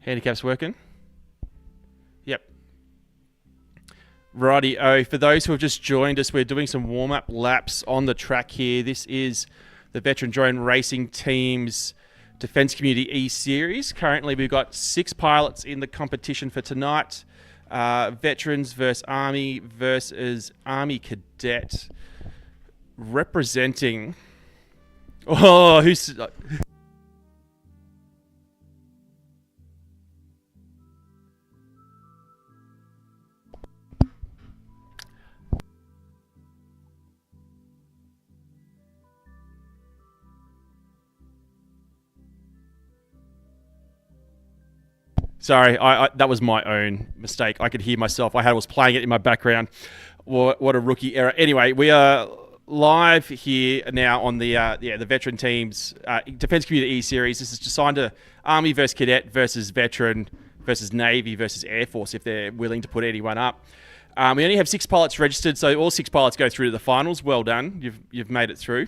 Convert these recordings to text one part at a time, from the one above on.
Handicap's working? Yep. Righty-o. For those who have just joined us, we're doing some warm-up laps on the track here. This is the Veteran Drone Racing Team's Defence Community E-Series. Currently, we've got 6 pilots in the competition for tonight. Veterans versus Army versus Army Cadet. Representing... Oh, who's... Sorry, that was my own mistake. I could hear myself. I was playing it in my background. What a rookie error. Anyway, we are live here now on the Veteran Team's Defence Community E-Series. This is designed to Army vs Cadet versus Veteran versus Navy versus Air Force if they're willing to put anyone up. We only have 6 pilots registered, so all 6 pilots go through to the finals. Well done. You've made it through.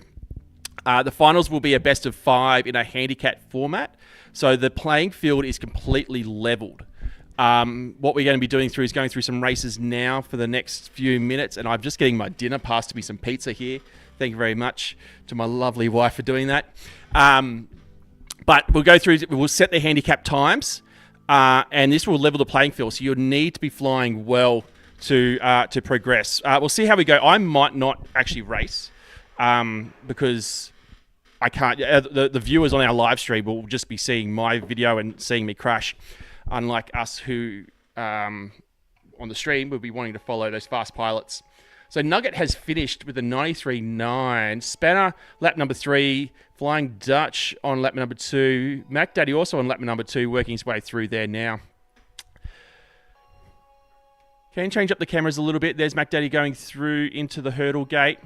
The finals will be a best of 5 in a handicap format. So the playing field is completely leveled. What we're going to be doing is going through some races now for the next few minutes. And I'm just getting my dinner passed to me, some pizza here. Thank you very much to my lovely wife for doing that. But we'll set the handicap times. And this will level the playing field. So you'll need to be flying well to progress. We'll see how we go. I might not actually race because... I can't. The viewers on our live stream will just be seeing my video and seeing me crash, unlike us who on the stream will be wanting to follow those fast pilots. So Nugget has finished with a 93.9. Spanner, lap number 3. Flying Dutch on lap number 2. Mac Daddy also on lap number 2, working his way through there now. Can change up the cameras a little bit. There's Mac Daddy going through into the hurdle gate.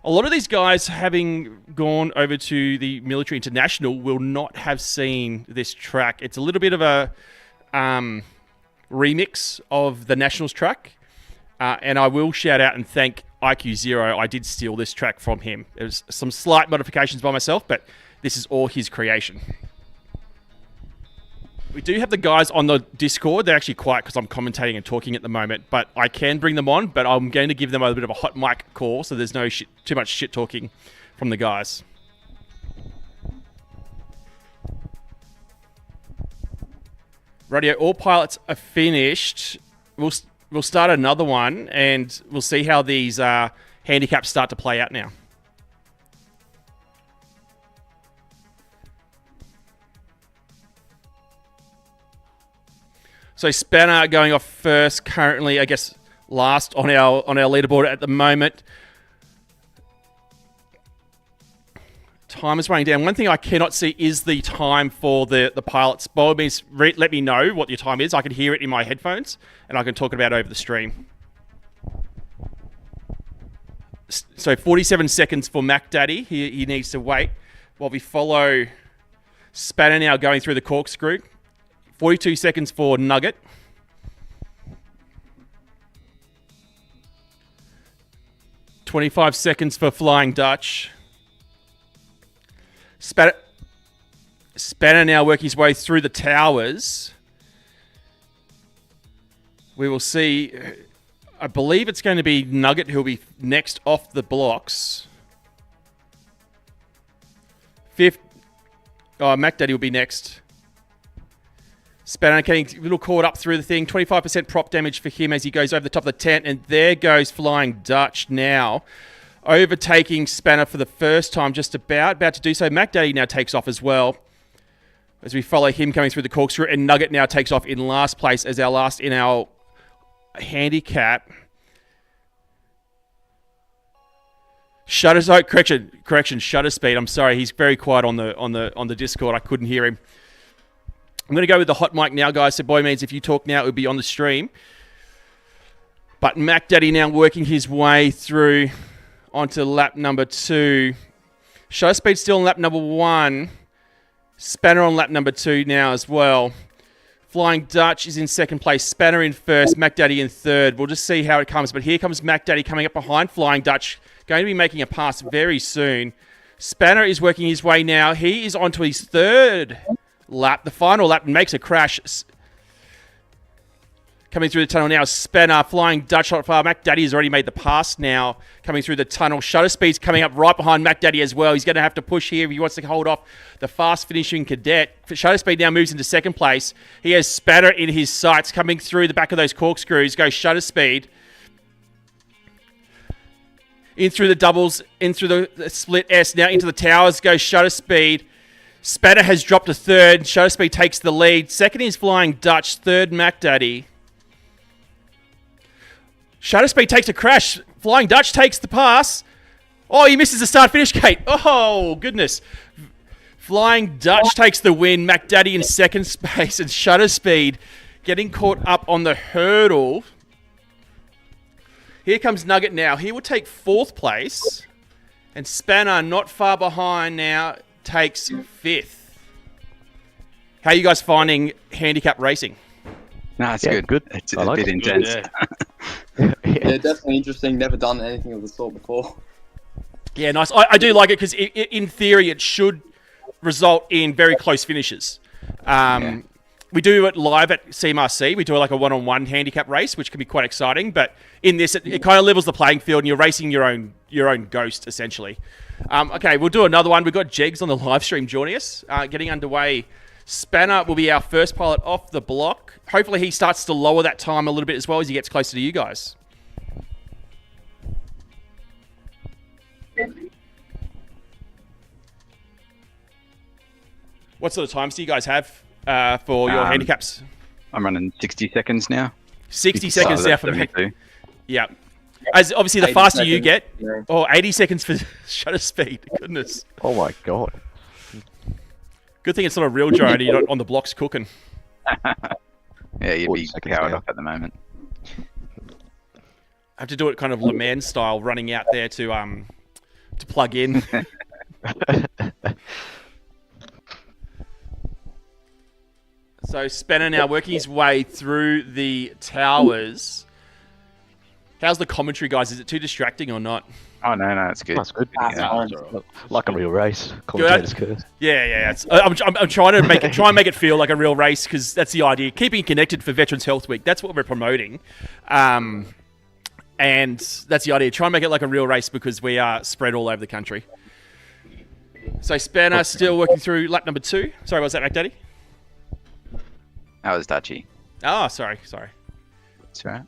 A lot of these guys, having gone over to the Military International, will not have seen this track. It's a little bit of a remix of the Nationals track. And I will shout out and thank IQ0. I did steal this track from him. There was some slight modifications by myself, but this is all his creation. We do have the guys on the Discord. They're actually quiet because I'm commentating and talking at the moment, but I can bring them on, but I'm going to give them a bit of a hot mic call so there's no too much shit talking from the guys. Radio, all pilots are finished. We'll start another one and we'll see how these handicaps start to play out now. So Spanner going off first, currently, I guess, last on our leaderboard at the moment. Time is running down. One thing I cannot see is the time for the pilots. By all means, let me know what your time is. I can hear it in my headphones, and I can talk about it over the stream. So 47 seconds for Mac Daddy. He needs to wait while we follow Spanner now going through the corkscrew. 42 seconds for Nugget. $25 seconds for Flying Dutch. Spanner now working his way through the towers. We will see. I believe it's going to be Nugget who will be next off the blocks. Mac Daddy will be next. Spanner getting a little caught up through the thing. 25% prop damage for him as he goes over the top of the tent. And there goes Flying Dutch now. Overtaking Spanner for the first time, just about to do so. Mac Daddy now takes off as well. As we follow him coming through the corkscrew. And Nugget now takes off in last place as our last in our handicap. Correction, shutter speed. I'm sorry, he's very quiet on the Discord. I couldn't hear him. I'm going to go with the hot mic now, guys. So, boy means if you talk now, it will be on the stream. But Mac Daddy now working his way through onto lap number 2. Shutter speed still on lap number 1. Spanner on lap number 2 now as well. Flying Dutch is in second place. Spanner in first. Mac Daddy in third. We'll just see how it comes. But here comes Mac Daddy coming up behind Flying Dutch. Going to be making a pass very soon. Spanner is working his way now. He is onto his third lap. The final lap makes a crash. Coming through the tunnel now, Spanner, Flying Dutch not far. Mac Daddy has already made the pass now. Coming through the tunnel. Shutter Speed's coming up right behind Mac Daddy as well. He's going to have to push here if he wants to hold off the fast finishing cadet. Shutter Speed now moves into second place. He has Spanner in his sights coming through the back of those corkscrews. Goes Shutter Speed. In through the doubles, in through the split S. Now into the towers goes Shutter Speed. Spanner has dropped to third. Shutter Speed takes the lead. Second is Flying Dutch. Third, Mac Daddy. Shutter Speed takes a crash. Flying Dutch takes the pass. Oh, he misses the start-finish gate. Oh, goodness. Flying Dutch takes the win. Mac Daddy in second space. And Shutter Speed getting caught up on the hurdle. Here comes Nugget now. He will take fourth place. And Spanner, not far behind now, takes fifth. How are you guys finding handicap racing? No, it's good. Good. It's I like a bit it. intense. Yeah, definitely interesting. Never done anything of the sort before. Yeah, nice. I do like it because in theory it should result in very close finishes. We do it live at CMRC. We do like a one-on-one handicap race, which can be quite exciting. But in this, it kind of levels the playing field, and you're racing your own ghost essentially. Okay, we'll do another one. We've got Jegs on the live stream joining us, getting underway. Spanner will be our first pilot off the block. Hopefully he starts to lower that time a little bit as well as he gets closer to you guys. What sort of times do you guys have for your handicaps? I'm running 60 seconds now. 60 seconds now for me. 72. Yeah. As obviously the 80 faster you get, seconds, or 80 seconds for shutter speed. Goodness. Oh my god. Good thing it's not a real drone. You're not on the blocks cooking. Yeah, you'd 40 be seconds powered now. off at the moment. I have to do it kind of Le Mans style, running out there to plug in. So Spanner now working his way through the towers. How's the commentary, guys? Is it too distracting or not? Oh, no, it's good. That's good. Yeah. Like a real race. Commentator's curse. Yeah. I'm trying to try and make it feel like a real race because that's the idea. Keeping it connected for Veterans Health Week. That's what we're promoting. And that's the idea. Try and make it like a real race because we are spread all over the country. So Spanner still working through lap number 2. Sorry, what was that, Mac Daddy? That was Dutchy. Oh, sorry. That's right.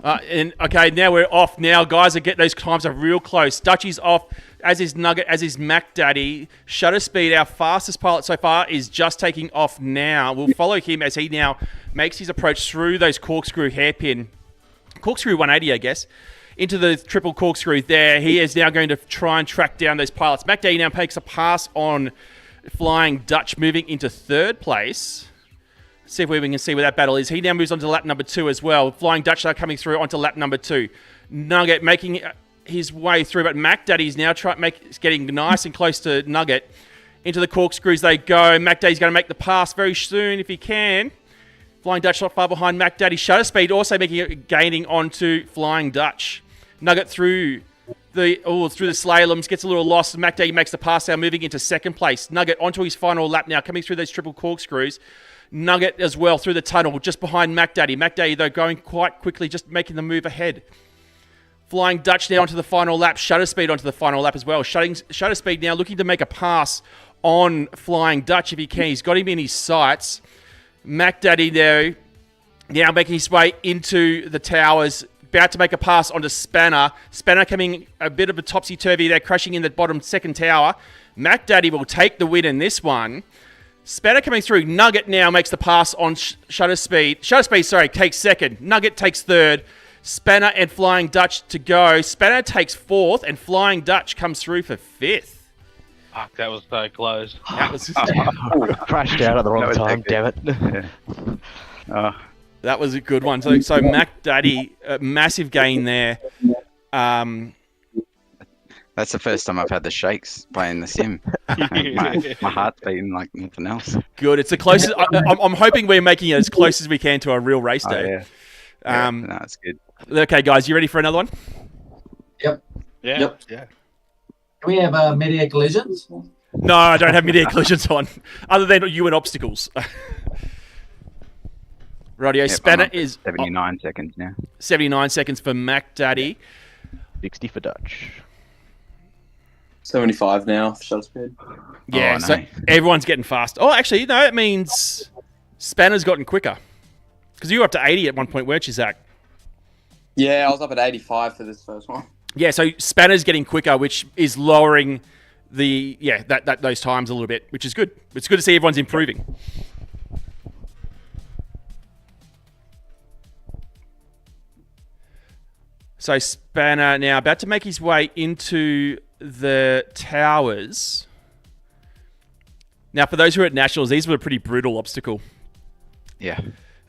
And okay, now we're off. Now, guys, those times are real close. Dutchy's off, as is Nugget, as is Mac Daddy. Shutter Speed, our fastest pilot so far, is just taking off now. We'll follow him as he now makes his approach through those corkscrew 180, I guess, into the triple corkscrew there. He is now going to try and track down those pilots. Mac Daddy now takes a pass on Flying Dutch, moving into third place. See if we can see where that battle is. He now moves on to lap number 2 as well. Flying Dutch now coming through onto lap number 2. Nugget making his way through, but Mac Daddy's now getting nice and close to Nugget. Into the corkscrews they go. Mac Daddy's going to make the pass very soon if he can. Flying Dutch not far behind Mac Daddy. Shutter Speed also gaining onto Flying Dutch. Nugget through the slaloms, gets a little lost. Mac Daddy makes the pass now, moving into second place. Nugget onto his final lap now, coming through those triple corkscrews. Nugget as well through the tunnel, just behind Mac Daddy. Mac Daddy, though, going quite quickly, just making the move ahead. Flying Dutch now onto the final lap. Shutter Speed onto the final lap as well. Shutter Speed now looking to make a pass on Flying Dutch if he can. He's got him in his sights. Mac Daddy there now making his way into the towers. About to make a pass onto Spanner. Spanner coming a bit of a topsy-turvy there, crashing in the bottom second tower. Mac Daddy will take the win in this one. Spanner coming through. Nugget now makes the pass on Shutter Speed. Shutter Speed, takes second. Nugget takes third. Spanner and Flying Dutch to go. Spanner takes fourth, and Flying Dutch comes through for fifth. Fuck, that was so close. That was, Crashed out at the wrong time, damn it. Yeah. that was a good one. So Mac Daddy, massive gain there. That's the first time I've had the shakes playing the sim. my heart's beating like nothing else. Good. It's the closest. I'm hoping we're making it as close as we can to a real race Oh, day. yeah. No, it's good. Okay, guys, you ready for another one? Yep. Yeah. Yep. Yeah. Can we have mid-air collisions? No, I don't have mid-air collisions on, other than you and obstacles. Radio Yep, Spanner I'm up to is 79 seconds now. 79 seconds for Mac Daddy. 60 for Dutch. 75 now for shutter speed. Yeah, Oh, so no. everyone's getting fast. Oh, actually, no, it means Spanner's gotten quicker. Because you were up to 80 at one point, weren't you, Zach? Yeah, I was up at 85 for this first one. Yeah, so Spanner's getting quicker, which is lowering those times a little bit, which is good. It's good to see everyone's improving. So Spanner now about to make his way into the towers. Now, for those who are at Nationals, these were a pretty brutal obstacle. Yeah,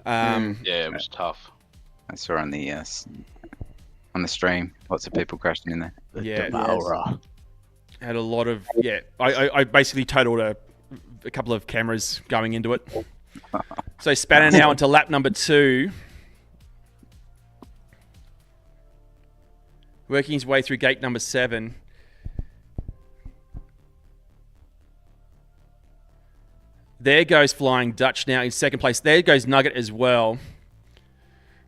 Yeah, it was tough. I saw on the stream, lots of people crashing in there. The Yeah. Devourer. Had a lot of, I basically totaled a couple of cameras going into it. So Spanner now into lap number 2. Working his way through gate number 7. There goes Flying Dutch now in second place. There goes Nugget as well.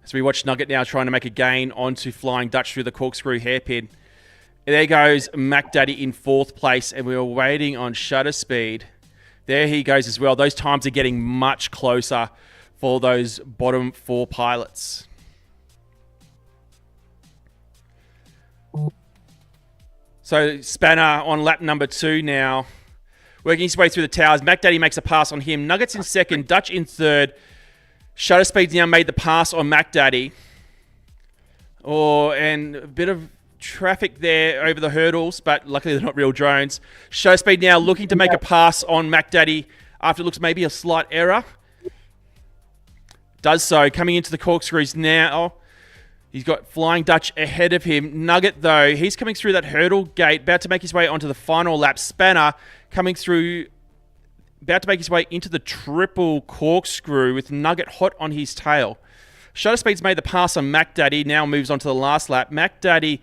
So we watch Nugget now trying to make a gain onto Flying Dutch through the corkscrew hairpin. There goes Mac Daddy in fourth place, and we were waiting on shutter speed. There he goes as well. Those times are getting much closer for those bottom 4 pilots. So Spanner on lap number 2 now. Working his way through the towers. Mac Daddy makes a pass on him. Nuggets in second. Dutch in third. Shutter Speed's now made the pass on Mac Daddy. And a bit of traffic there over the hurdles, but luckily they're not real drones. Shutter Speed now looking to make a pass on Mac Daddy after it looks maybe a slight error. Does so. Coming into the corkscrews now. He's got Flying Dutch ahead of him. Nugget, though, he's coming through that hurdle gate, about to make his way onto the final lap. Spanner coming through, about to make his way into the triple corkscrew with Nugget hot on his tail. Shutter Speed's made the pass on Mac Daddy, now moves on to the last lap. Mac Daddy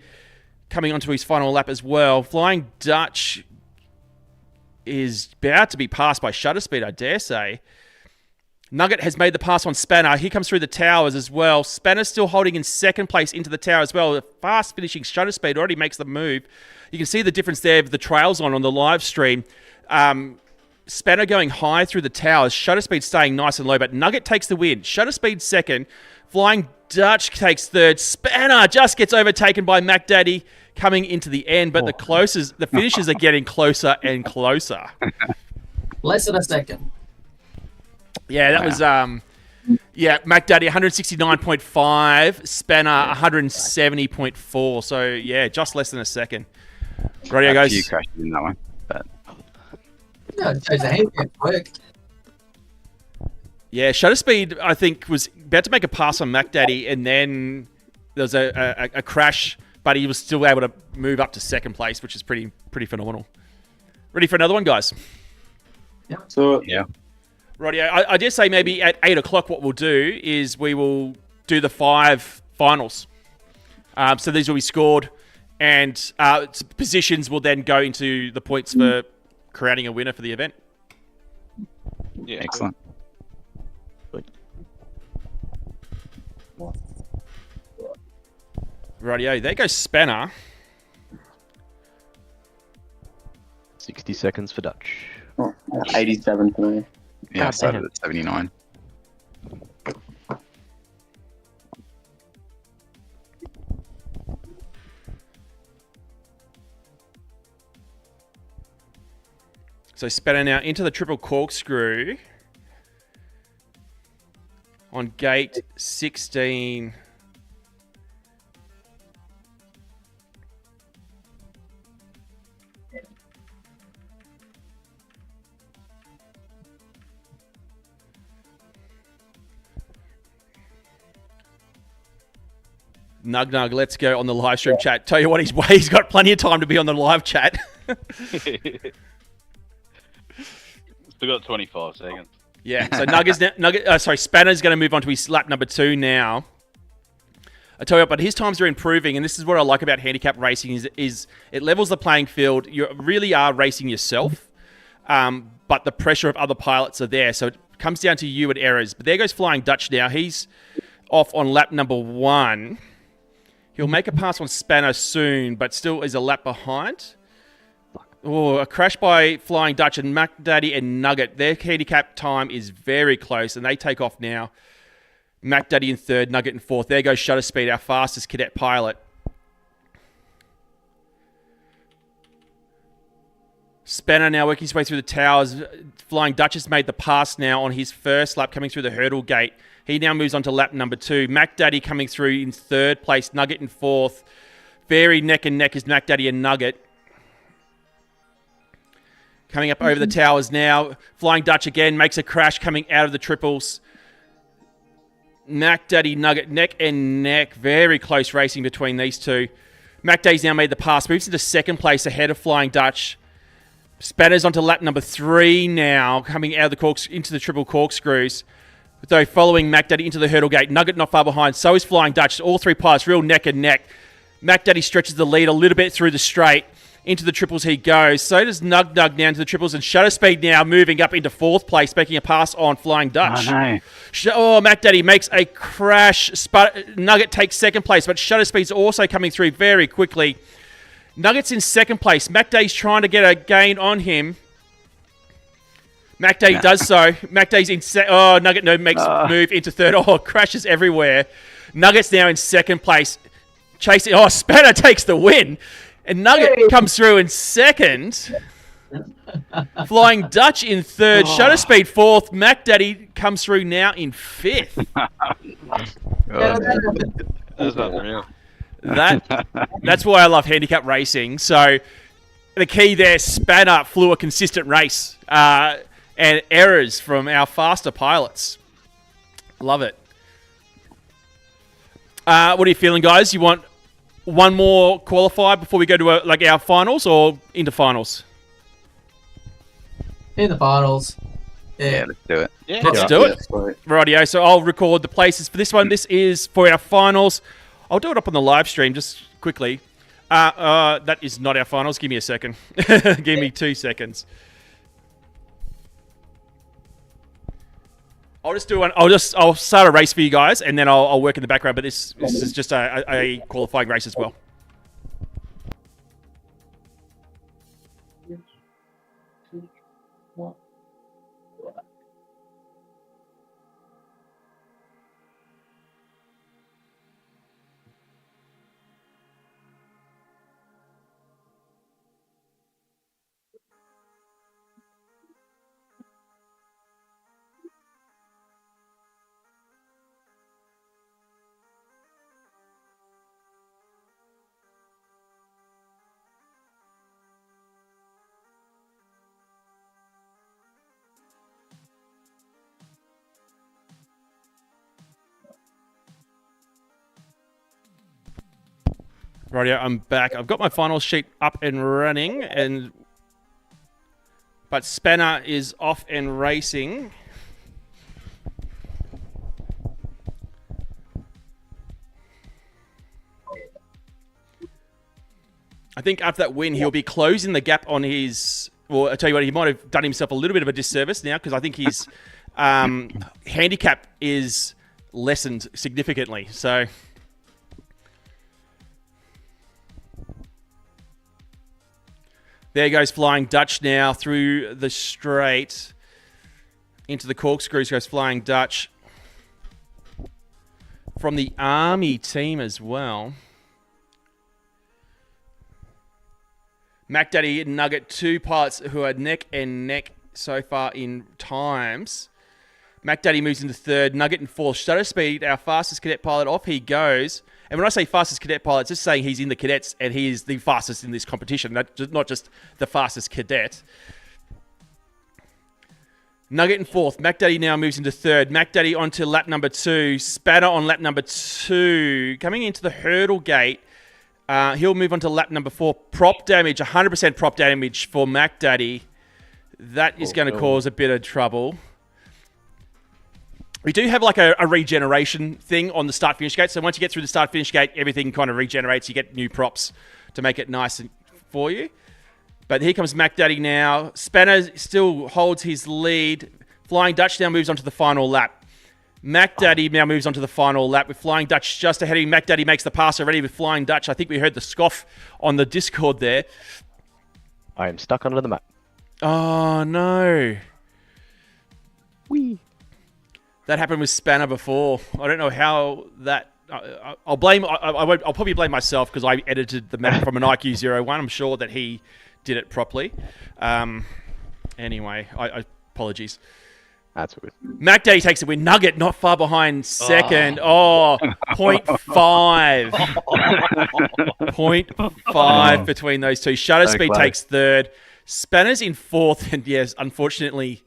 coming onto his final lap as well. Flying Dutch is about to be passed by Shutter Speed, I dare say. Nugget has made the pass on Spanner. He comes through the towers as well. Spanner's still holding in second place into the tower as well. A fast finishing Shutter Speed already makes the move. You can see the difference there of the trails on the live stream. Spanner going high through the towers. Shutter Speed staying nice and low, but Nugget takes the win. Shutter Speed second. Flying Dutch takes third. Spanner just gets overtaken by Mac Daddy coming into the end, but the finishes are getting closer and closer. Less than a second. Yeah, that was Mac Daddy 169.5, Spanner 170.4. So yeah, just less than a second. Radio A goes. few crashes in that one, but Yeah, it shows the handicap work. Yeah, Shutter Speed I think was about to make a pass on Mac Daddy, and then there was a crash, but he was still able to move up to second place, which is pretty phenomenal. Ready for another one, guys? So yeah. Radio, I dare say maybe at 8 o'clock what we'll do is we will do the 5 finals. So these will be scored, and positions will then go into the points for creating a winner for the event. Yeah, Excellent. Radio, there goes Spanner. 60 seconds for Dutch. 87 for me. Yeah, I God started damn. at 79. So Spanner now into the triple corkscrew on gate 16. Nug, let's go on the live stream chat. Tell you what, he's got plenty of time to be on the live chat. Still got 25 seconds. Yeah, so Spanner's going to move on to his lap number 2 now. I tell you what, but his times are improving, and this is what I like about handicap racing is it levels the playing field. You really are racing yourself. but the pressure of other pilots are there. So it comes down to you and errors. But there goes Flying Dutch now. He's off on lap number 1. He'll make a pass on Spanner soon, but still is a lap behind. Oh, a crash by Flying Dutch and Mac Daddy and Nugget. Their handicap time is very close, and they take off now. Mac Daddy in 3rd, Nugget in 4th. There goes Shutter Speed, our fastest cadet pilot. Spanner now working his way through the towers. Flying Dutch has made the pass now on his first lap, coming through the hurdle gate. He now moves on to lap number 2. Mac Daddy coming through in 3rd place, Nugget in 4th. Very neck and neck is Mac Daddy and Nugget. Coming up over the towers now. Flying Dutch again makes a crash coming out of the triples. Mac Daddy, Nugget, neck and neck. Very close racing between these two. Mac Daddy's now made the pass. Moves into 2nd place ahead of Flying Dutch. Spanner's onto lap number 3 now. Coming out of the into the triple corkscrews. Though following Mac Daddy into the hurdle gate. Nugget not far behind. So is Flying Dutch. All 3 pilots real neck and neck. Mac Daddy stretches the lead a little bit through the straight. Into the triples he goes. So does Nug now into the triples. And Shutter Speed now moving up into 4th place, making a pass on Flying Dutch. Oh, no. Mac Daddy makes a crash. Nugget takes 2nd place, but Shutter Speed's also coming through very quickly. Nugget's in 2nd place. Mac Daddy's trying to get a gain on him. Mac Daddy does so. Mac Daddy's in Nugget makes a move into 3rd. Oh, crashes everywhere. Nugget's now in 2nd place. Chasing. Oh, Spanner takes the win. And Nugget comes through in 2nd. Flying Dutch in 3rd. Shutter Speed 4th. Mac Daddy comes through now in 5th. That's unreal. That's why I love handicap racing. So the key there, Spanner flew a consistent race. And errors from our faster pilots. Love it. What are you feeling, guys? You want one more qualifier before we go to our finals or into finals? In the finals. Yeah, let's do it. Yeah. Let's do it. Right. Rightio. So I'll record the places for this one. This is for our finals. I'll do it up on the live stream just quickly. That is not our finals. Give me a second. Give me 2 seconds. I'll just do one. I'll start a race for you guys, and then I'll work in the background. But this is just a qualifying race as well. Rightio, I'm back. I've got my final sheet up and running, but Spanner is off and racing. I think after that win, he'll be closing the gap on his... Well, I tell you what, he might have done himself a little bit of a disservice now because I think his handicap is lessened significantly. So... There goes Flying Dutch now through the straight. Into the corkscrews goes Flying Dutch. From the Army team as well. Mac Daddy and Nugget, 2 pilots who are neck and neck so far in times. Mac Daddy moves into 3rd. Nugget in 4th. Shutter Speed, our fastest cadet pilot, off he goes. And when I say fastest cadet pilot, it's just saying he's in the cadets and he is the fastest in this competition, not just the fastest cadet. Nugget in 4th. Mac Daddy now moves into 3rd. Mac Daddy onto lap number 2. Spanner on lap number 2. Coming into the hurdle gate, he'll move on to lap number 4. Prop damage, 100% prop damage for Mac Daddy. That is going to cause a bit of trouble. We do have like a regeneration thing on the start-finish gate. So once you get through the start-finish gate, everything kind of regenerates. You get new props to make it nice for you. But here comes Mac Daddy now. Spanner still holds his lead. Flying Dutch now moves on to the final lap. Mac Daddy now moves on to the final lap with Flying Dutch just ahead of him. Mac Daddy makes the pass already with Flying Dutch. I think we heard the scoff on the Discord there. I am stuck under the map. Oh, no. Whee! That happened with Spanner before. I don't know how that... I'll blame... I'll probably blame myself because I edited the map from an IQ 01. I'm sure that he did it properly. Anyway, apologies. That's good. Mac Daddy takes the win. Nugget not far behind second. Oh, 0.5. 0.5 between those two. Shutter So Speed close. takes third. Spanner's in fourth. And yes, unfortunately,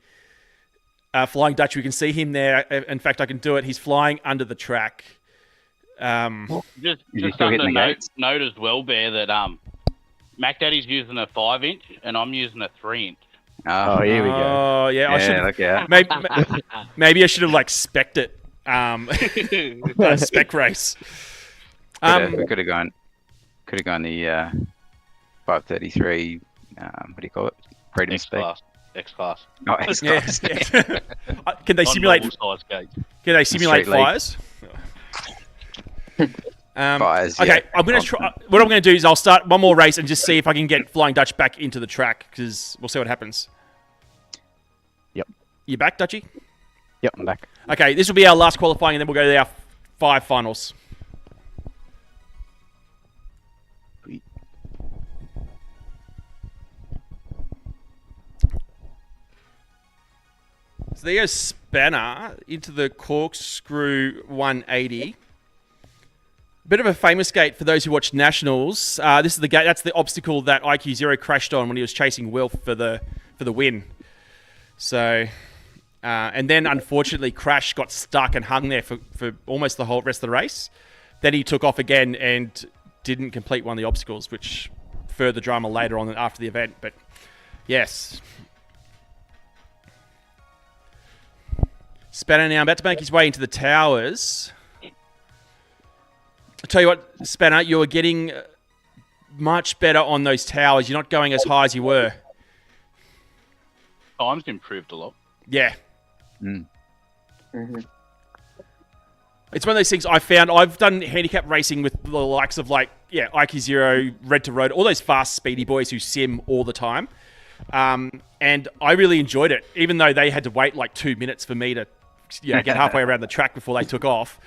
Flying Dutch, we can see him there. In fact, I can do it. He's flying under the track. Just still under hitting the gates? note as well, Bear, that Mac Daddy's using a 5-inch and I'm using a 3-inch. Oh, here we go. Oh, yeah. I should look out. maybe I should have spec'd it. A spec race. We could have gone the 533. What do you call it? Freedom speed. X-Class. Oh, X Yeah. class. Can they simulate? Size gates. Can they simulate Street league. fires? Fires, Okay, yeah. I'm gonna try. What I'm gonna do is I'll start one more race and just see if I can get Flying Dutch back into the track because we'll see what happens. Yep. You back, Dutchy? Yep, I'm back. Okay, this will be our last qualifying, and then we'll go to our 5 finals. Sweet. So there goes Spanner into the corkscrew 180. Bit of a famous gate for those who watch Nationals. This is the gate. That's the obstacle that IQ Zero crashed on when he was chasing Wilf for the win. So, and then unfortunately, Crash got stuck and hung there for almost the whole rest of the race. Then he took off again and didn't complete one of the obstacles, which further drama later on after the event. But yes. Spanner now about to make his way into the towers. I'll tell you what, Spanner, you're getting much better on those towers. You're not going as high as you were. Time's improved a lot. Yeah. Mm-hmm. It's one of those things I found. I've done handicap racing with the likes of IQ Zero, Red to Road, all those fast, speedy boys who sim all the time. And I really enjoyed it, even though they had to wait 2 minutes for me to get halfway around the track before they took off.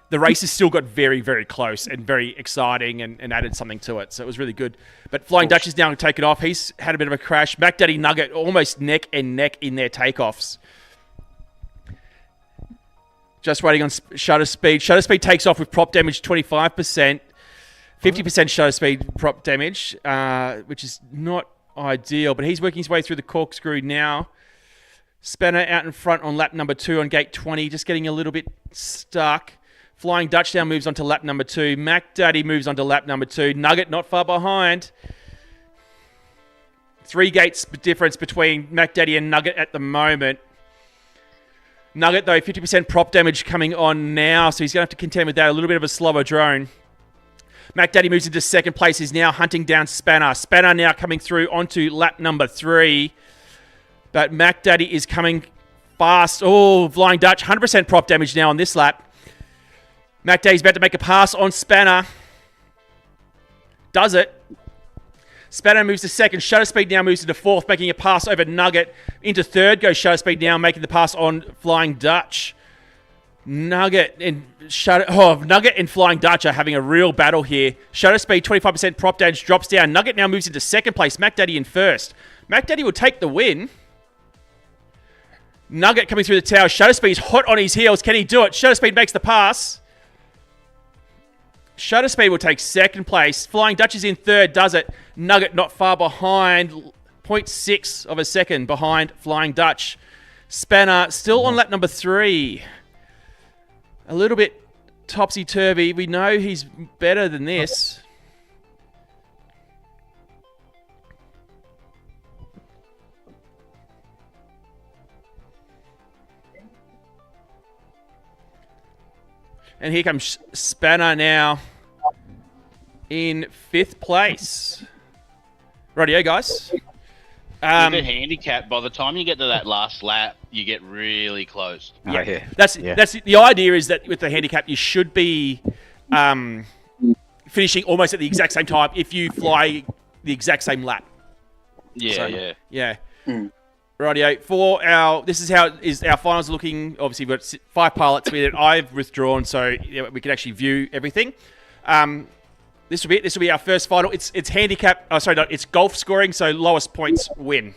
The races still got very, very close and very exciting and added something to it. So it was really good. But Flying Dutch is now going to take it off. He's had a bit of a crash. Mac Daddy Nugget almost neck and neck in their takeoffs. Just waiting on Shutter Speed. Shutter Speed takes off with prop damage 25%. 50% Shutter Speed prop damage, which is not ideal. But he's working his way through the corkscrew now. Spanner out in front on lap number 2 on gate 20. Just getting a little bit stuck. Flying Dutch now moves on to lap number 2. Mac Daddy moves on to lap number 2. Nugget not far behind. 3 gates difference between Mac Daddy and Nugget at the moment. Nugget, though, 50% prop damage coming on now, so he's going to have to contend with that. A little bit of a slower drone. Mac Daddy moves into second place. He's now hunting down Spanner. Spanner now coming through onto lap number 3. But Mac Daddy is coming fast. Oh, Flying Dutch, 100% prop damage now on this lap. Mac Daddy's about to make a pass on Spanner. Does it. Spanner moves to second. Shutter Speed now moves into fourth, making a pass over Nugget. Into third goes Shutter Speed now, making the pass on Flying Dutch. Nugget and Flying Dutch are having a real battle here. Shutter Speed, 25% prop damage, drops down. Nugget now moves into second place. Mac Daddy in first. Mac Daddy will take the win. Nugget coming through the tower. Shutter Speed's hot on his heels. Can he do it? Shutter Speed makes the pass. Shutter Speed will take second place. Flying Dutch is in third, does it. Nugget not far behind. 0.6 of a second behind Flying Dutch. Spanner still on lap number 3. A little bit topsy-turvy. We know he's better than this. And here comes Spanner now in 5th place. Rightio, guys. With the handicap, by the time you get to that last lap, you get really close. Yeah. That's the idea is that with the handicap, you should be finishing almost at the exact same time if you fly the exact same lap. Yeah. Rightio. For our, this is how our finals are looking. Obviously, we've got 5 pilots with it. I've withdrawn, so we can actually view everything. This will be it. This will be our first final. It's handicap. Oh, sorry, no, it's golf scoring. So lowest points win.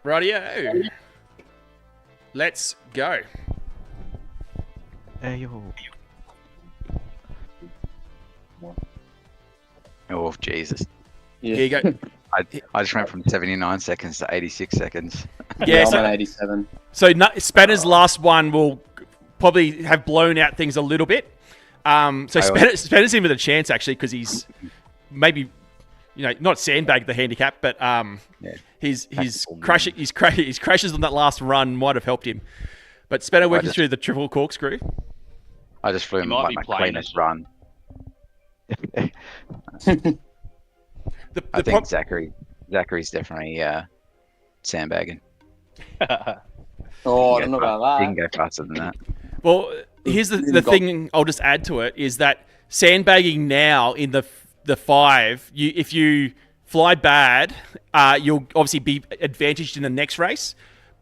Rightio. Let's go. Hey, yo. Oh, Jesus. Yeah. Here you go. I just went from 79 seconds to 86 seconds. Yeah, I'm at 87. So Spanner's last one will probably have blown out things a little bit. So Spanner's in with a chance actually because he's maybe, not sandbagged the handicap, but his crashes on that last run might have helped him. But Spanner working through the triple corkscrew. I just flew might like be my playing cleanest us. run. I think Zachary's definitely sandbagging. Oh, I don't know about Didn't that. go faster than that. Well, here's the thing I'll just add to it is that sandbagging now in the 5, if you fly bad, you'll obviously be advantaged in the next race,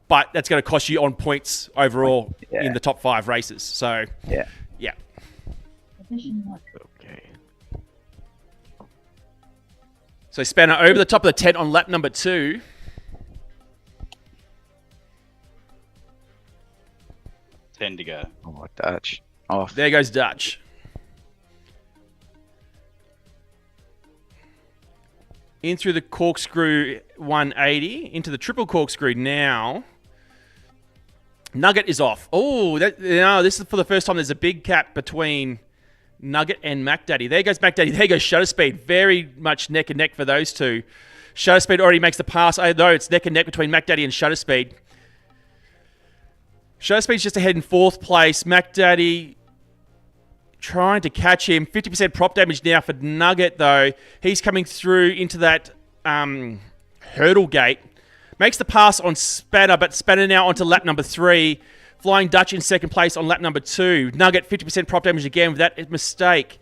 but that's going to cost you on points overall in the top 5 races. So Yeah. Okay. So Spanner over the top of the tent on lap number 2. Ten to go. Oh, Dutch. Off. There goes Dutch. In through the corkscrew 180 into the triple corkscrew now. Nugget is off. Oh, this is for the first time. There's a big gap between Nugget and Mac Daddy. There goes Mac Daddy. There goes Shutter Speed. Very much neck and neck for those two. Shutter Speed already makes the pass. Although it's neck and neck between Mac Daddy and Shutter Speed. Shutter Speed's just ahead in 4th place. Mac Daddy trying to catch him. 50% prop damage now for Nugget, though. He's coming through into that hurdle gate. Makes the pass on Spanner, but Spanner now onto lap number 3. Flying Dutch in 2nd place on lap number 2. Nugget, 50% prop damage again with that mistake.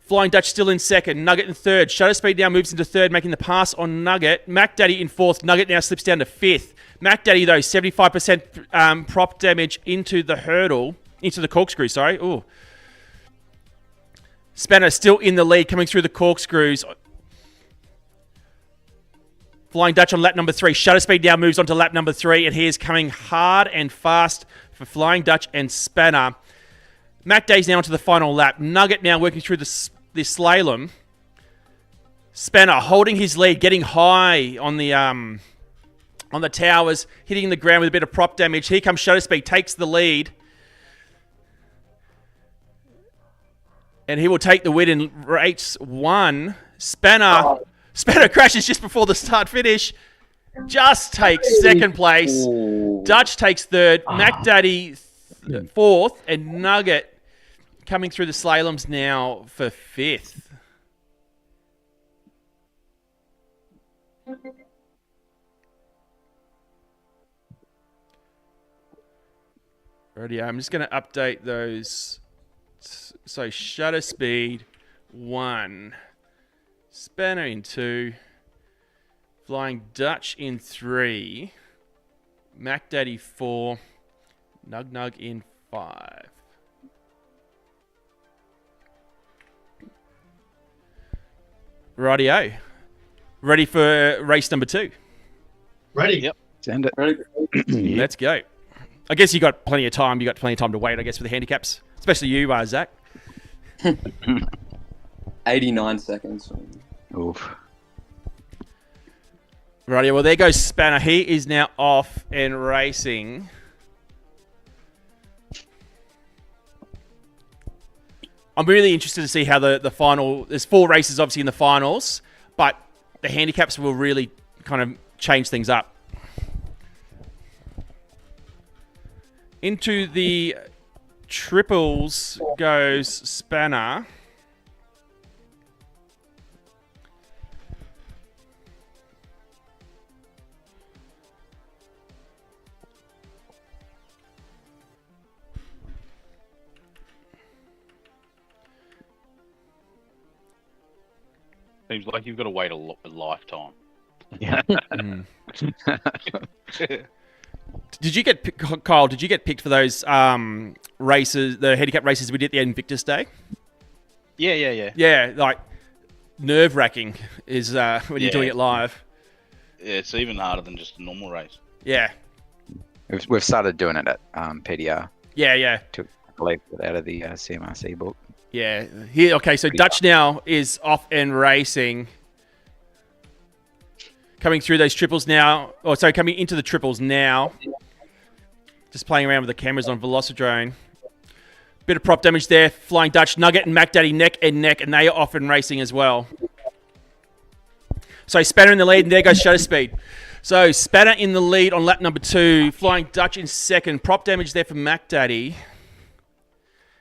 Flying Dutch still in 2nd. Nugget in 3rd. Shutter Speed now moves into 3rd, making the pass on Nugget. Mac Daddy in 4th. Nugget now slips down to 5th. Mac Daddy, though, 75% prop damage into the hurdle. Into the corkscrew, sorry. Ooh. Spanner still in the lead, coming through the corkscrews. Flying Dutch on lap number 3. Shutter Speed now moves on to lap number 3, and he is coming hard and fast for Flying Dutch and Spanner. Mac Daddy's now onto the final lap. Nugget now working through this slalom. Spanner holding his lead, getting high on the towers, hitting the ground with a bit of prop damage. Here comes Shutter Speed, takes the lead. And he will take the win in race 1. Spanner crashes just before the start-finish. Just takes 2nd place. Dutch takes 3rd. Mac Daddy 4th. And Nugget coming through the slaloms now for 5th. Alrighty, I'm just going to update those. So Shutter Speed 1, Spanner in 2, Flying Dutch in 3, Mac Daddy 4, Nug Nug in 5. Rightio. Ready for race number 2? Ready? Yep. Send it. Ready? Let's go. I guess you got plenty of time. You got plenty of time to wait, I guess, for the handicaps. Especially you, Zach. 89 seconds. Oof. Rightio, well, there goes Spanner. He is now off and racing. I'm really interested to see how the final... There's 4 races, obviously, in the finals, but the handicaps will really kind of change things up. Into the triples goes Spanner. Seems like you've got to wait a lifetime. Yeah. Mm. Did you get Kyle? Did you get picked for those races, the handicap races we did at the Invictus Day? Yeah. Yeah, like nerve wracking is when you're doing it live. Yeah, it's even harder than just a normal race. Yeah, We've started doing it at PDR. yeah. Took a leaf out of the CMRC book. Yeah. Here, okay, so Dutch now is off and racing. Coming through those triples now. Oh, sorry, coming into the triples now. Just playing around with the cameras on Velocidrone. Bit of prop damage there. Flying Dutch, Nugget and Mac Daddy neck and neck, and they are off and racing as well. So Spanner in the lead, and there goes Shutter Speed. So Spanner in the lead on lap number 2. Flying Dutch in second. Prop damage there for Mac Daddy.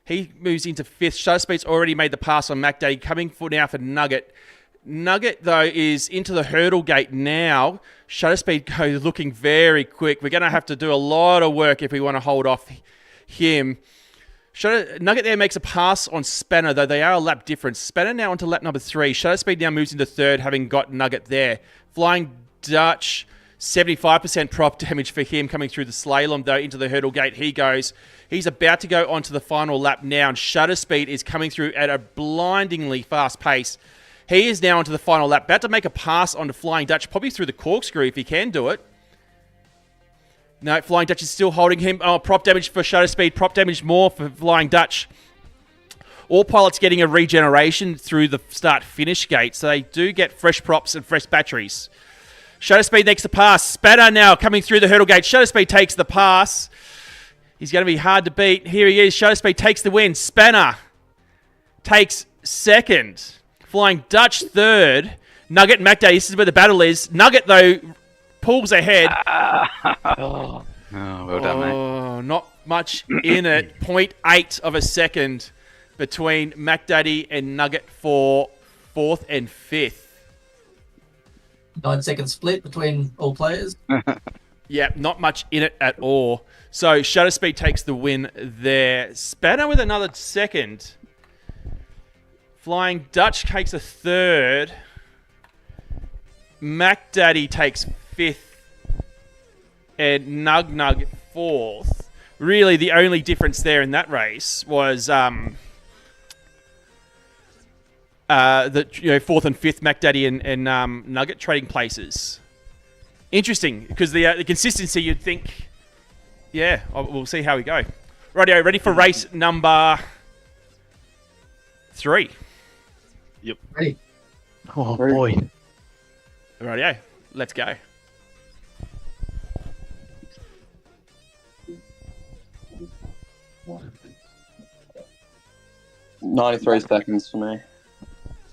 He moves into 5th. Shutter Speed's already made the pass on Mac Daddy. Coming for now for Nugget. Nugget, though, is into the hurdle gate now. Shutter Speed goes looking very quick. We're going to have to do a lot of work if we want to hold off him. Nugget there makes a pass on Spanner, though they are a lap difference. Spanner now onto lap number 3. Shutter Speed now moves into 3rd, having got Nugget there. Flying Dutch, 75% prop damage for him coming through the slalom, though, into the hurdle gate he goes. He's about to go onto the final lap now, and Shutter Speed is coming through at a blindingly fast pace. He is now onto the final lap, about to make a pass onto Flying Dutch, probably through the corkscrew if he can do it. No, Flying Dutch is still holding him. Oh, prop damage for Shutter Speed, prop damage more for Flying Dutch. All pilots getting a regeneration through the start-finish gate, so they do get fresh props and fresh batteries. Shutter Speed makes the pass. Spanner now coming through the hurdle gate. Shutter Speed takes the pass. He's going to be hard to beat. Here he is. Shutter Speed takes the win. Spanner takes second. Flying Dutch third. Nugget and Mac Day. This is where the battle is. Nugget, though, pulls ahead. Oh, well done, mate. Oh, not much in it. 0.8 of a second between Mac Daddy and Nugget for 4th and 5th. 9-second split between all players. Yeah, not much in it at all. So Shutter Speed takes the win there. Spanner with another second. Flying Dutch takes a 3rd. Mac Daddy takes 5th. And Nug 4th. Really, the only difference there in that race was the 4th and 5th Mac Daddy and Nugget trading places. Interesting, because the consistency, you'd think, yeah, we'll see how we go. Rightio, ready for race number 3. Yep. Ready. Oh, boy. Rightio, let's go. What? 93 seconds for me.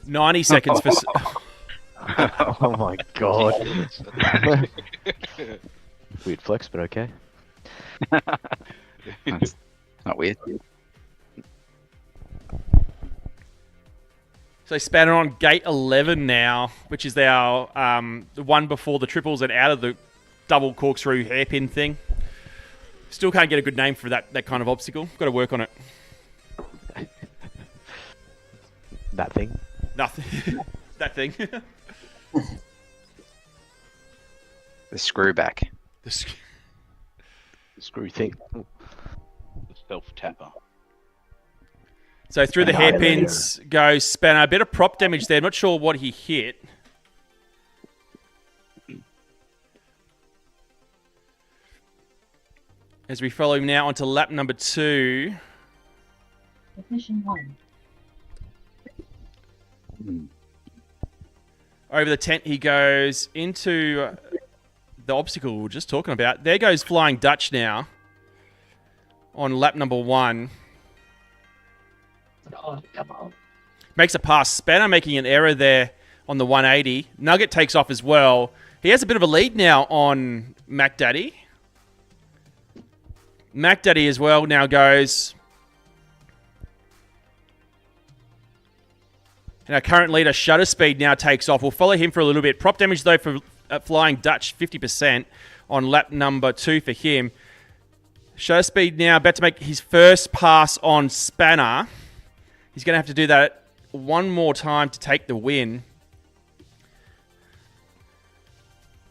90 seconds for... Oh my god. Weird flex, but okay. That's not weird. So Spanner on gate 11 now, which is our the one before the triples and out of the double corkscrew hairpin thing. Still can't get a good name for that kind of obstacle. Got to work on it. That thing. Nothing. That thing. The screw back. The Screw thing. The self-tapper. So through the hairpins goes Spanner. A bit of prop damage there. Not sure what he hit. As we follow him now onto lap number 2. Position 1. Over the tent he goes into the obstacle we were just talking about. There goes Flying Dutch now on lap number 1. Oh, come on. Makes a pass. Spanner making an error there on the 180. Nugget takes off as well. He has a bit of a lead now on Mac Daddy. Mac Daddy as well now goes. And our current leader, Shutter Speed, now takes off. We'll follow him for a little bit. Prop damage, though, for Flying Dutch, 50% on lap number 2 for him. Shutter Speed now about to make his first pass on Spanner. He's going to have to do that one more time to take the win.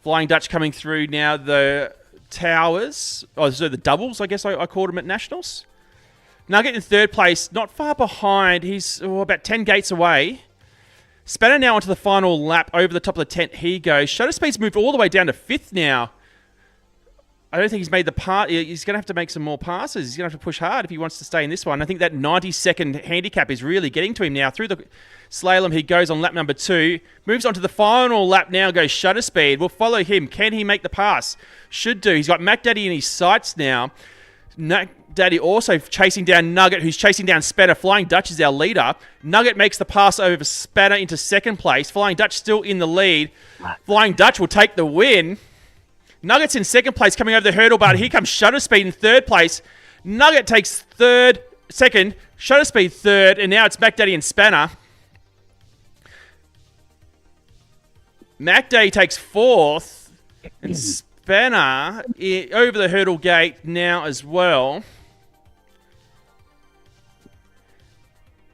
Flying Dutch coming through now the towers. Oh, so the doubles, I guess I called him at Nationals. Nugget in third place, not far behind. He's about 10 gates away. Spanner now onto the final lap over the top of the tent. He goes. Shutter Speed's moved all the way down to 5th now. I don't think he's made the part. He's going to have to make some more passes. He's going to have to push hard if he wants to stay in this one. I think that 90-second handicap is really getting to him now. Through the slalom, he goes on lap number 2. Moves on to the final lap now, goes Shutter Speed. We'll follow him. Can he make the pass? Should do. He's got Mac Daddy in his sights now. Mac Daddy also chasing down Nugget, who's chasing down Spanner. Flying Dutch is our leader. Nugget makes the pass over Spanner into second place. Flying Dutch still in the lead. Flying Dutch will take the win. Nugget's in second place coming over the hurdle bar. Here comes Shutter Speed in third place. Nugget takes second. Shutter Speed third. And now it's Mac Daddy and Spanner. Mac Daddy takes fourth. And Spanner over the hurdle gate now as well.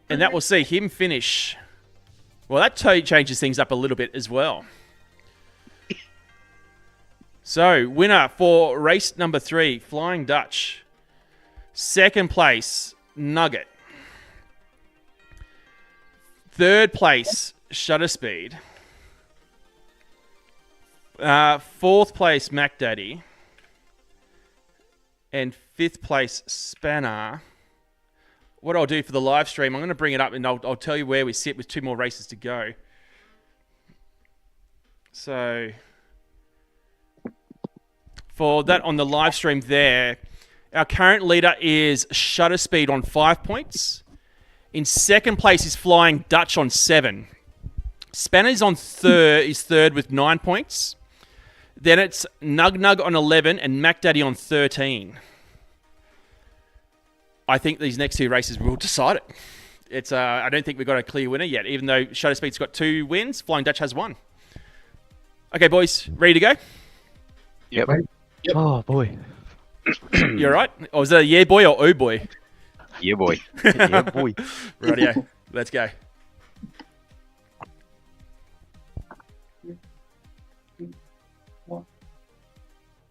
And that will see him finish. Well, that changes things up a little bit as well. So, winner for race number 3, Flying Dutch. Second place, Nugget. Third place, Shutter Speed. Fourth place, Mac Daddy. And fifth place, Spanner. What I'll do for the live stream, I'm going to bring it up and I'll tell you where we sit with 2 more races to go. So... for that on the live stream there, our current leader is Shutter Speed on 5 points. In second place is Flying Dutch on 7. Spanner's on third with 9 points. Then it's Nug on 11 and Mac Daddy on 13. I think these next 2 races will decide it. It's I don't think we've got a clear winner yet, even though Shutter Speed's got 2 wins, Flying Dutch has 1. Okay, boys, ready to go? Yep. Yep. Oh boy. You all right? Or is that a yeah boy or oh boy? Yeah, boy. Yeah, boy. Rightio, let's go.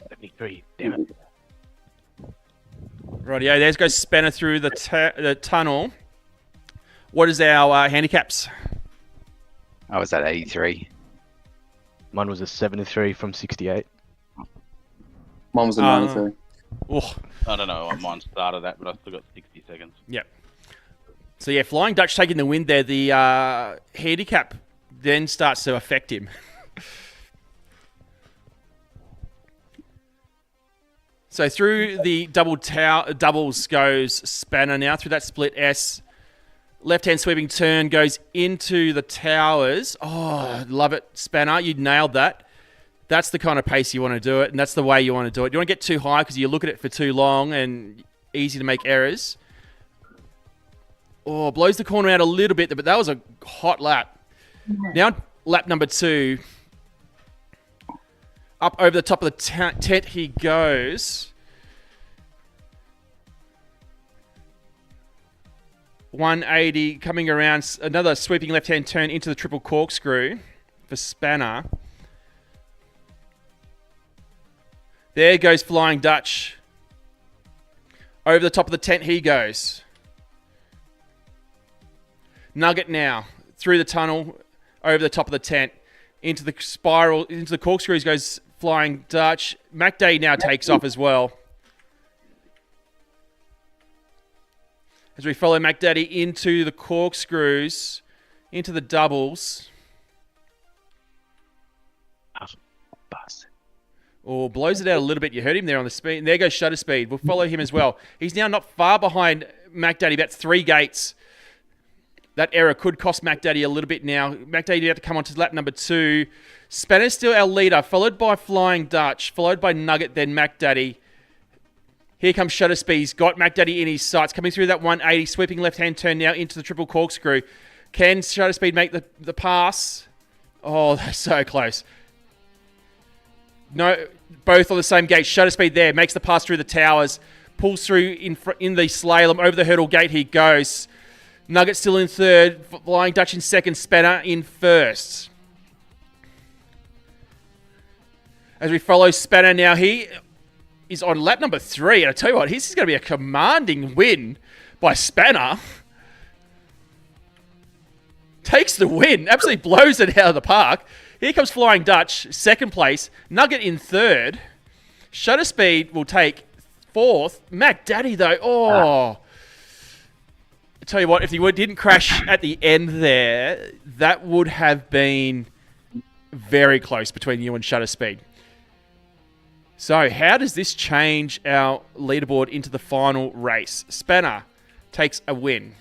Let me 3. Damn it. Rightio, there's goes Spanner through the tunnel. What is our handicaps? I was at 83. Mine was a 73 from 68. Mine was a 93. Oh, I don't know what mine started at, but I still got 60 seconds. yep. So yeah, Flying Dutch taking the win there. The handicap then starts to affect him. So through the doubles goes Spanner now through that split S. Left-hand sweeping turn goes into the towers. Oh, love it, Spanner. You nailed that. That's the kind of pace you want to do it, and that's the way you want to do it. You want to get too high because you look at it for too long and easy to make errors. Oh, blows the corner out a little bit, but that was a hot lap. Now, lap number 2. Up over the top of the tent he goes. 180 coming around. Another sweeping left-hand turn into the triple corkscrew for Spanner. There goes Flying Dutch. Over the top of the tent he goes. Nugget now. Through the tunnel. Over the top of the tent. Into the spiral. Into the corkscrews goes Flying Dutch. Mac Day now takes off as well. As we follow Mac Daddy into the corkscrews. Into the doubles. Bastard. Oh, blows it out a little bit. You heard him there on the speed. And there goes Shutter Speed. We'll follow him as well. He's now not far behind Mac Daddy. That's 3 gates. That error could cost Mac Daddy a little bit now. Mac Daddy had to come on to lap number 2. Spanner's still our leader, followed by Flying Dutch, followed by Nugget, then Mac Daddy. Here comes Shutter Speed. He's got Mac Daddy in his sights. Coming through that 180, sweeping left-hand turn now into the triple corkscrew. Can Shutter Speed make the pass? Oh, they're so close. No, both on the same gate. Shutter Speed there. Makes the pass through the towers. Pulls through in the slalom. Over the hurdle gate he goes. Nugget still in third. Flying Dutch in second. Spanner in first. As we follow Spanner now, he is on lap number 3. And I tell you what, this is going to be a commanding win by Spanner. Takes the win. Absolutely blows it out of the park. Here comes Flying Dutch, second place. Nugget in third. Shutter Speed will take fourth. Mac Daddy, though, I tell you what, if he didn't crash at the end there, that would have been very close between you and Shutter Speed. So how does this change our leaderboard into the final race? Spanner takes a win.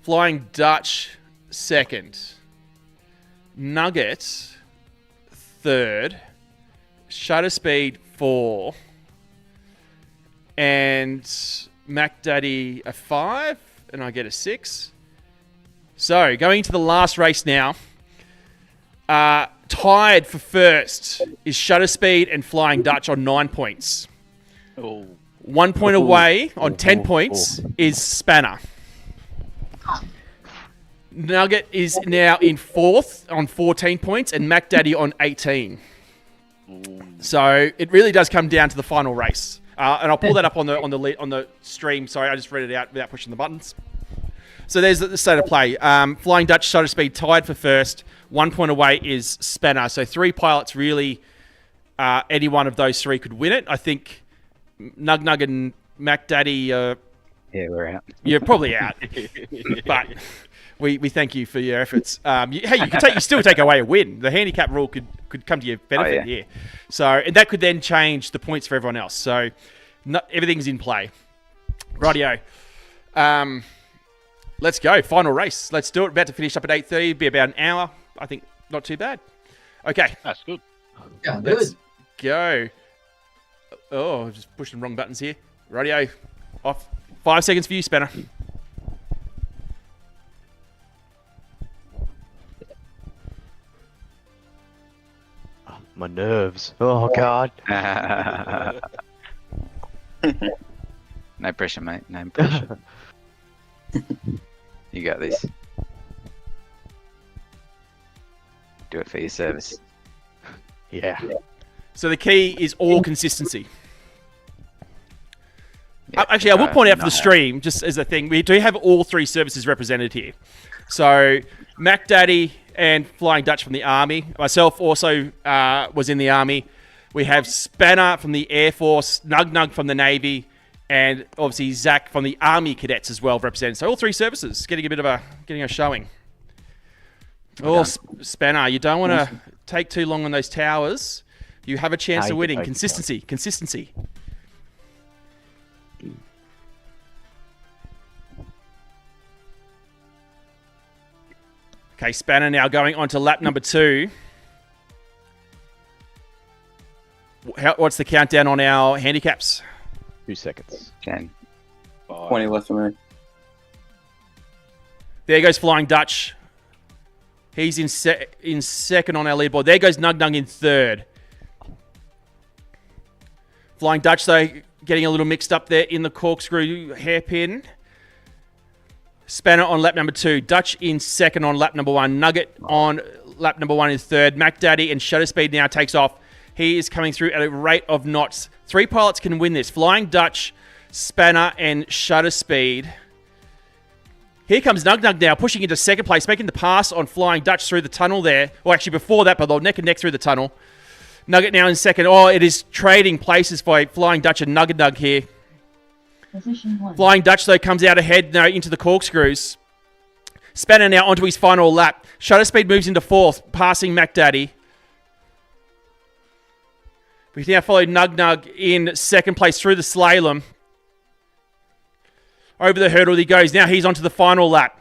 Flying Dutch, second. Nugget, third. Shutter Speed, 4. And Mac Daddy, a 5. And I get a 6. So, going to the last race now. Tied for first is Shutter Speed and Flying Dutch on 9 points. Oh. 1 point away on 10 points is Spanner. Nugget is now in fourth on 14 points and Mac Daddy on 18. So it really does come down to the final race. And I'll pull that up on the stream. Sorry, I just read it out without pushing the buttons. So there's the state of play. Flying Dutch, Shutter Speed tied for first. 1 point away is Spanner. So 3 pilots really, any one of those 3 could win it. I think Nug Nug and Mac Daddy. Yeah, we're out. You're probably out, but we thank you for your efforts. You still take away a win. The handicap rule could come to your benefit here. So and that could then change the points for everyone else. So everything's in play. Rightio. Let's go. Final race. Let's do it. About to finish up at 8:30. Be about an hour. I think not too bad. Okay. That's good. Yeah, Let's good. go. Oh, just pushing the wrong buttons here. Radio off. 5 seconds for you, Spanner. My nerves. Oh, God. No pressure, mate. No pressure. You got this. Do it for your service. Yeah. So the key is all consistency. Yeah, Actually, I will point out for the stream, just as a thing, we do have all 3 services represented here. So Mac Daddy and Flying Dutch from the Army. Myself also was in the Army. We have Spanner from the Air Force, Nug Nug from the Navy, and obviously Zach from the Army Cadets as well represented. So all 3 services getting a showing. Oh, Spanner, you don't want to take too long on those towers. You have a chance of winning. Consistency. Okay, Spanner now going on to lap number 2. What's the countdown on our handicaps? 2 seconds. 10. 20 left for me. There goes Flying Dutch. He's in second on our leaderboard. There goes Nug Nug in third. Flying Dutch, though, getting a little mixed up there in the corkscrew hairpin. Spanner on lap number 2. Dutch in second on lap number 1. Nugget on lap number 1 in third. Mac Daddy and Shutter Speed now takes off. He is coming through at a rate of knots. 3 pilots can win this. Flying Dutch, Spanner, and Shutter Speed. Here comes Nug Nug now, pushing into second place, making the pass on Flying Dutch through the tunnel there. Well, actually, before that, but they're neck and neck through the tunnel. Nugget now in second. Oh, it is trading places for Flying Dutch and Nugget Nug here. Position 1. Flying Dutch, though, comes out ahead now into the corkscrews. Spanner now onto his final lap. Shutter Speed moves into fourth, passing Mac Daddy. We now follow Nug Nug in second place through the slalom. Over the hurdle he goes. Now he's onto the final lap.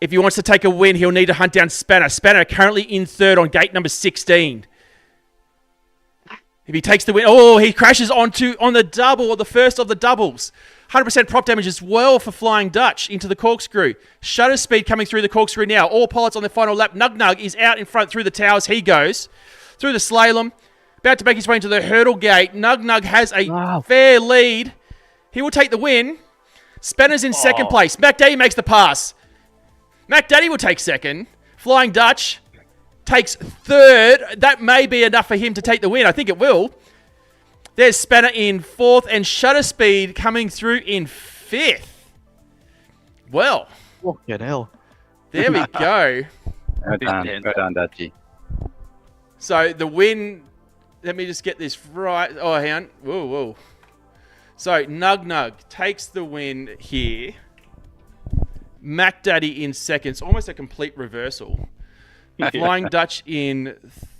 If he wants to take a win, he'll need to hunt down Spanner. Spanner currently in third on gate number 16. If he takes the win... Oh, he crashes on the double, or the first of the doubles. 100% prop damage as well for Flying Dutch into the corkscrew. Shutter Speed coming through the corkscrew now. All pilots on the final lap. Nug Nug is out in front through the towers. He goes through the slalom. About to make his way into the hurdle gate. Nug Nug has a fair lead. He will take the win. Spanner's in second place. Mac Daddy makes the pass. Mac Daddy will take second. Flying Dutch takes third. That may be enough for him to take the win. I think it will. There's Spanner in fourth and Shutter Speed coming through in fifth. Well, Fucking hell. there we go. Well done, Dutchy. So the win, let me just get this right. Oh, hang on. Whoa, whoa. So Nug Nug takes the win here. Mac Daddy in second. It's almost a complete reversal. Flying Dutch in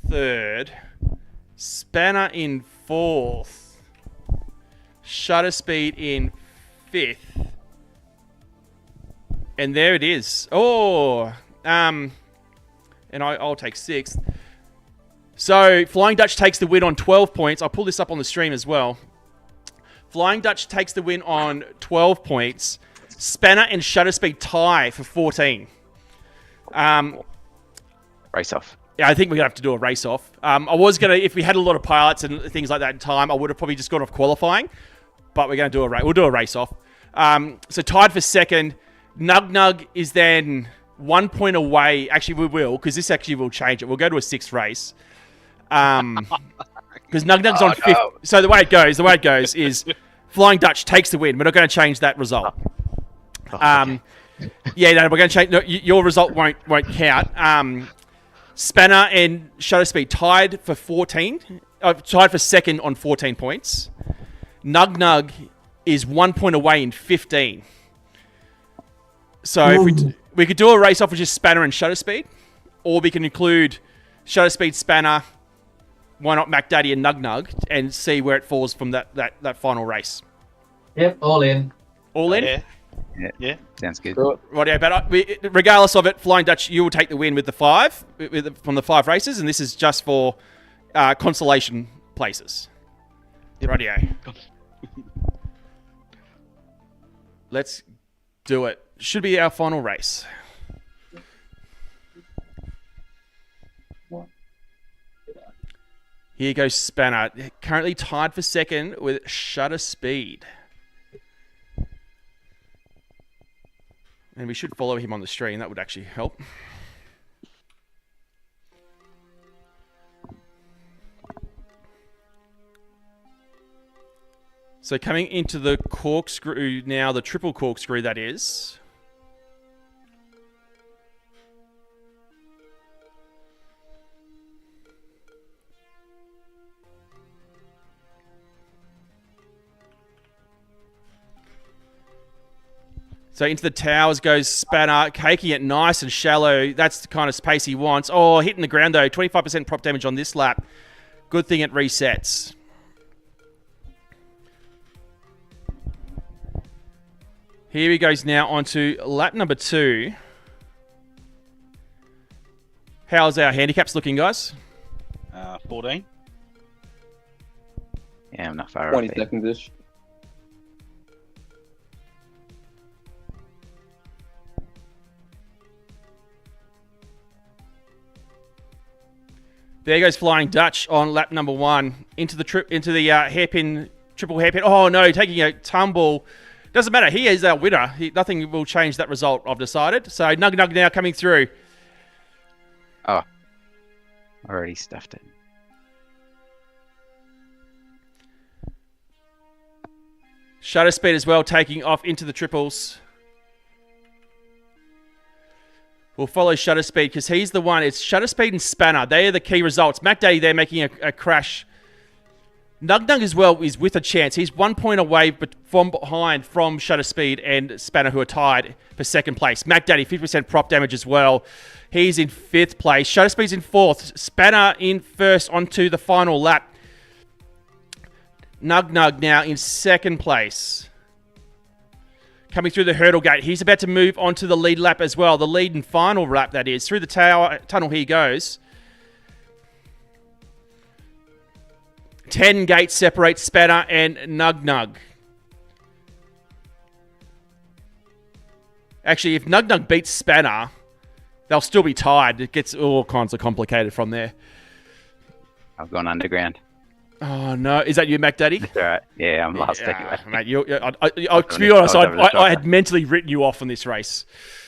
third. Spanner in fourth. Shutter Speed in fifth. And there it is. Oh, and I'll take sixth. So Flying Dutch takes the win on 12 points. I'll pull this up on the stream as well. Flying Dutch takes the win on 12 points. Spanner and Shutter Speed tie for 14. Race off. Yeah, I think we're going to have to do a race off. I was going to, if we had a lot of pilots and things like that in time, I would have probably just gone off qualifying. But we're going to do a race. We'll do a race off. So tied for second. Nug Nug is then 1 point away. Actually, we will, because this actually will change it. We'll go to a sixth race. Because Nug Nug's on fifth. No. So the way it goes is Flying Dutch takes the win. We're not going to change that result. Okay. Yeah, no, we're going to change. No, your result won't count. Spanner and Shutter Speed tied for 14. Tied for second on 14 points. Nug Nug is 1 point away in 15. So if we could do a race off with just Spanner and Shutter Speed, or we can include Shutter Speed, Spanner, why not Mac Daddy and Nug Nug, and see where it falls from that final race. Yep, all in. All in? Yeah. Sounds good. Right, but regardless of it, Flying Dutch, you will take the win with the from the 5 races, and this is just for consolation places. Rightio. Let's do it. Should be our final race. Here goes Spanner, currently tied for second with Shutter Speed. And we should follow him on the stream. That would actually help. So coming into the corkscrew now, the triple corkscrew that is. So into the towers goes Spanner, caking it nice and shallow. That's the kind of space he wants. Oh, hitting the ground though. 25% prop damage on this lap. Good thing it resets. Here he goes now onto lap number 2. How's our handicaps looking, guys? 14. Yeah, I'm not far 20 off. seconds-ish. There goes Flying Dutch on lap number 1 into the hairpin, triple hairpin. Oh no, taking a tumble. Doesn't matter. He is our winner. Nothing will change that result, I've decided. So Nug Nug now coming through. Oh, already stuffed it. Shutter Speed as well, taking off into the triples. We'll follow Shutter Speed because he's the one. It's Shutter Speed and Spanner. They are the key results. Mac Daddy there making a crash. Nug Nug as well is with a chance. He's 1 point away but from behind from Shutter Speed and Spanner, who are tied for second place. Mac Daddy, 50% prop damage as well. He's in 5th place. Shutter Speed's in 4th. Spanner in 1st onto the final lap. Nug Nug now in 2nd place. Coming through the hurdle gate. He's about to move onto the lead lap as well. The lead and final lap, that is. Through the tunnel he goes. 10 gates separate Spanner and Nug Nug. Actually, if Nug Nug beats Spanner, they'll still be tied. It gets all kinds of complicated from there. I've gone underground. Oh, no. Is that you, Mac Daddy? That's all right. Yeah, I'm last anyway. Mate, to be honest, I had mentally written you off on this race.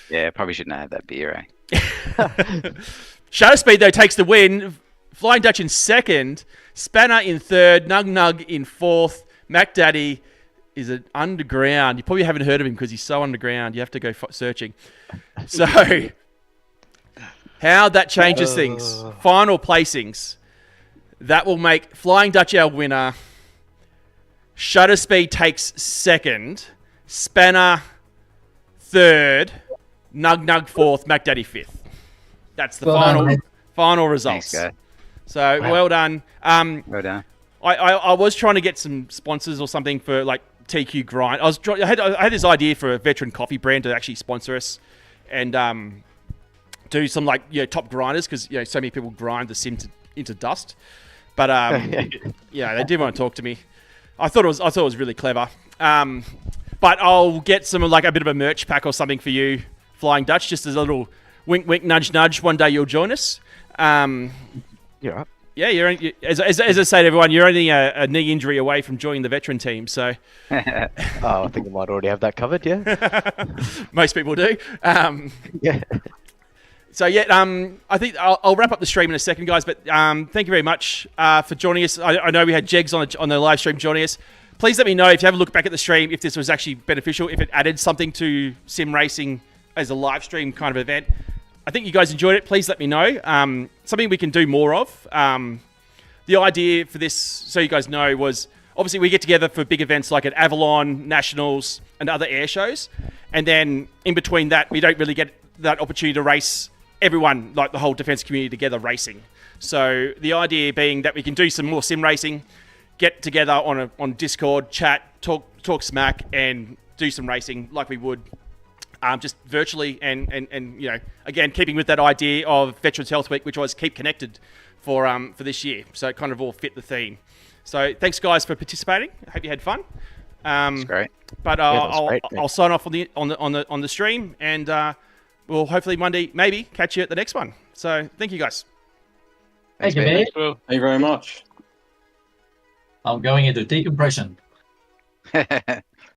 Yeah, probably shouldn't have had that beer, eh? Shutter Speed, though, takes the win. Flying Dutch in second. Spanner in third. Nug Nug in fourth. Mac Daddy is an underground. You probably haven't heard of him because he's so underground. You have to go searching. So, how that changes things. Final placings. That will make Flying Dutch our winner. Shutter Speed takes second. Spanner third. Nug Nug fourth. Mac Daddy fifth. That's the final results. Thanks, guy. So, well done. Well done. I was trying to get some sponsors or something for like TQ Grind. I had this idea for a veteran coffee brand to actually sponsor us and do some like top grinders because so many people grind the sim into dust. But they did want to talk to me. I thought it was really clever. But I'll get some like a bit of a merch pack or something for you, Flying Dutch, just as a little wink, wink, nudge, nudge. One day you'll join us. Yeah. Yeah, as I say to everyone, you're only a knee injury away from joining the veteran team. So, I think I might already have that covered. Yeah. most people do. Yeah. So I think I'll wrap up the stream in a second, guys. But thank you very much for joining us. I know we had Jegs on the live stream joining us. Please let me know if you have a look back at the stream if this was actually beneficial, if it added something to sim racing as a live stream kind of event. I think you guys enjoyed it. Please let me know. Something we can do more of. The idea for this, so you guys know, was obviously we get together for big events like at Avalon, Nationals, and other air shows. And then in between that, we don't really get that opportunity to race everyone, like the whole defense community together racing. So the idea being that we can do some more sim racing, get together on Discord, chat, talk smack, and do some racing like we would just virtually, and again, keeping with that idea of Veterans Health Week, which was keep connected for this year. So it kind of all fit the theme. So thanks, guys, for participating. I hope you had fun. It's great. But I'll sign off on the stream, and we'll hopefully Monday maybe catch you at the next one. So thank you, guys. Thank you, mate. Thank you very much. I'm going into decompression.